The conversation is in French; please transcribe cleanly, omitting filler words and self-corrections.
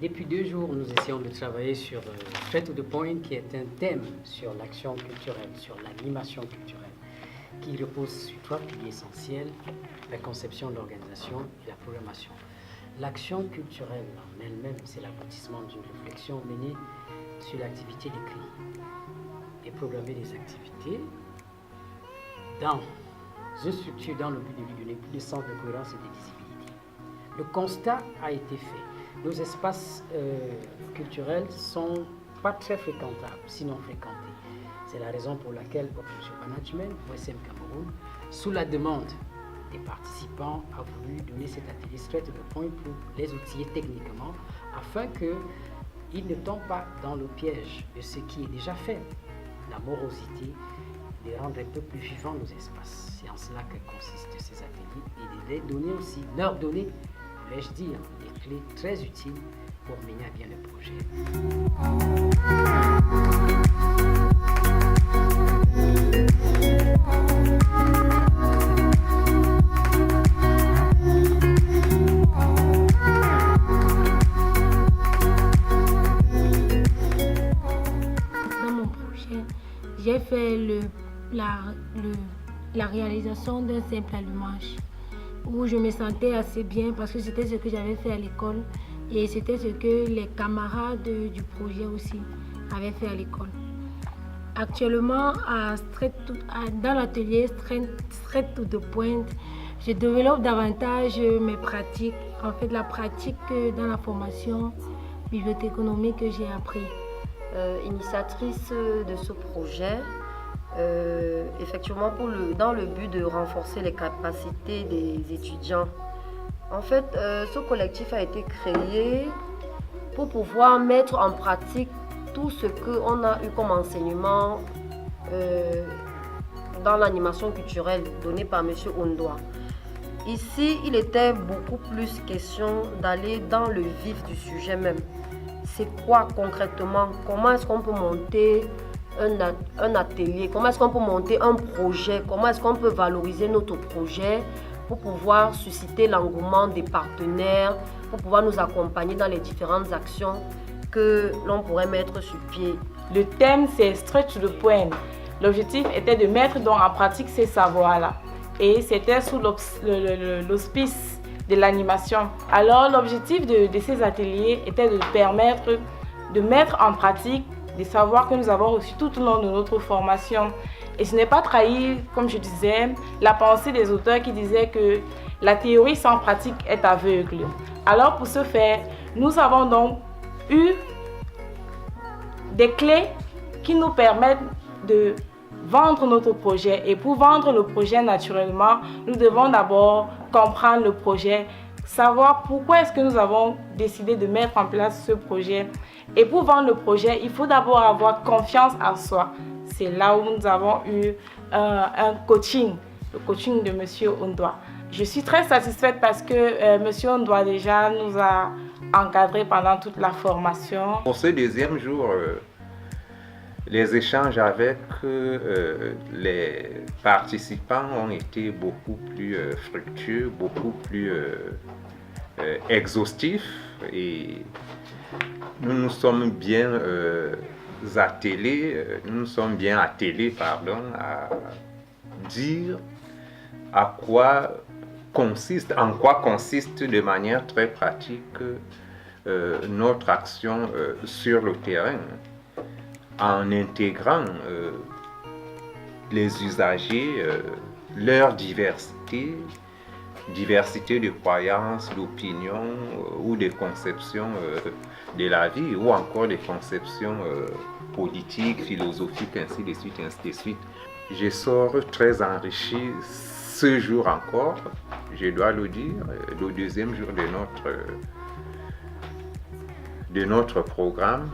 Depuis 2 jours, nous essayons de travailler sur Straight to the Point, qui est un thème sur l'action culturelle, sur l'animation culturelle, qui repose sur 3 piliers essentiels, la conception, l'organisation et la programmation. L'action culturelle en elle-même, c'est l'aboutissement d'une réflexion menée sur l'activité d'écrit et programmer des activités dans une structure dans le but de lui donner plus de sens de cohérence et de visibilité. Le constat a été fait. Nos espaces culturels sont pas très fréquentables, sinon fréquentés. C'est la raison pour laquelle Option Management, OSM Cameroun, sous la demande des participants, a voulu donner cet atelier Straight to the Point pour les outiller techniquement afin qu'ils ne tombent pas dans le piège de ce qui est déjà fait, la morosité, de rendre un peu plus vivants nos espaces. C'est en cela que consistent ces ateliers et de les donner aussi, leur donner, vais-je dire, des clés très utiles pour mener à bien le projet. Dans mon projet, j'ai fait la réalisation d'un simple allumage où je me sentais assez bien parce que c'était ce que j'avais fait à l'école et c'était ce que les camarades du projet aussi avaient fait à l'école. Actuellement, dans l'atelier Straight to the Point, je développe davantage mes pratiques, en fait la pratique dans la formation bibliothéconomique que j'ai appris. Initiatrice de ce projet, effectivement dans le but de renforcer les capacités des étudiants. En fait, ce collectif a été créé pour pouvoir mettre en pratique tout ce qu'on a eu comme enseignement dans l'animation culturelle donnée par M. Ondoa. Ici, il était beaucoup plus question d'aller dans le vif du sujet même. C'est quoi concrètement? Comment est-ce qu'on peut monter un atelier? Comment est-ce qu'on peut monter un projet? Comment est-ce qu'on peut valoriser notre projet pour pouvoir susciter l'engouement des partenaires, pour pouvoir nous accompagner dans les différentes actions que l'on pourrait mettre sur pied? Le thème, c'est Straight to the Point. L'objectif était de mettre donc en pratique ces savoirs-là. Et c'était sous l'auspice de l'animation. Alors l'objectif de ces ateliers était de permettre de mettre en pratique des savoirs que nous avons reçus tout au long de notre formation. Et ce n'est pas trahir, comme je disais, la pensée des auteurs qui disaient que la théorie sans pratique est aveugle. Alors pour ce faire, nous avons donc eu des clés qui nous permettent de vendre notre projet. Et pour vendre le projet naturellement, nous devons d'abord comprendre le projet, savoir pourquoi est-ce que nous avons décidé de mettre en place ce projet. Et pour vendre le projet, il faut d'abord avoir confiance en soi. C'est là où nous avons eu un coaching, le coaching de M. Ondoa. Je suis très satisfaite parce que M. Ondoa déjà nous a encadrés pendant toute la formation. Pour ce deuxième jour, les échanges avec les participants ont été beaucoup plus fructueux, beaucoup plus exhaustifs et nous nous sommes bien attelés à dire en quoi consiste de manière très pratique notre action sur le terrain, en intégrant les usagers, leur diversité de croyances, d'opinions ou de conceptions de la vie, ou encore des conceptions politiques, philosophiques, ainsi de suite, ainsi de suite. Je sors très enrichi ce jour encore, je dois le dire, le deuxième jour de notre programme.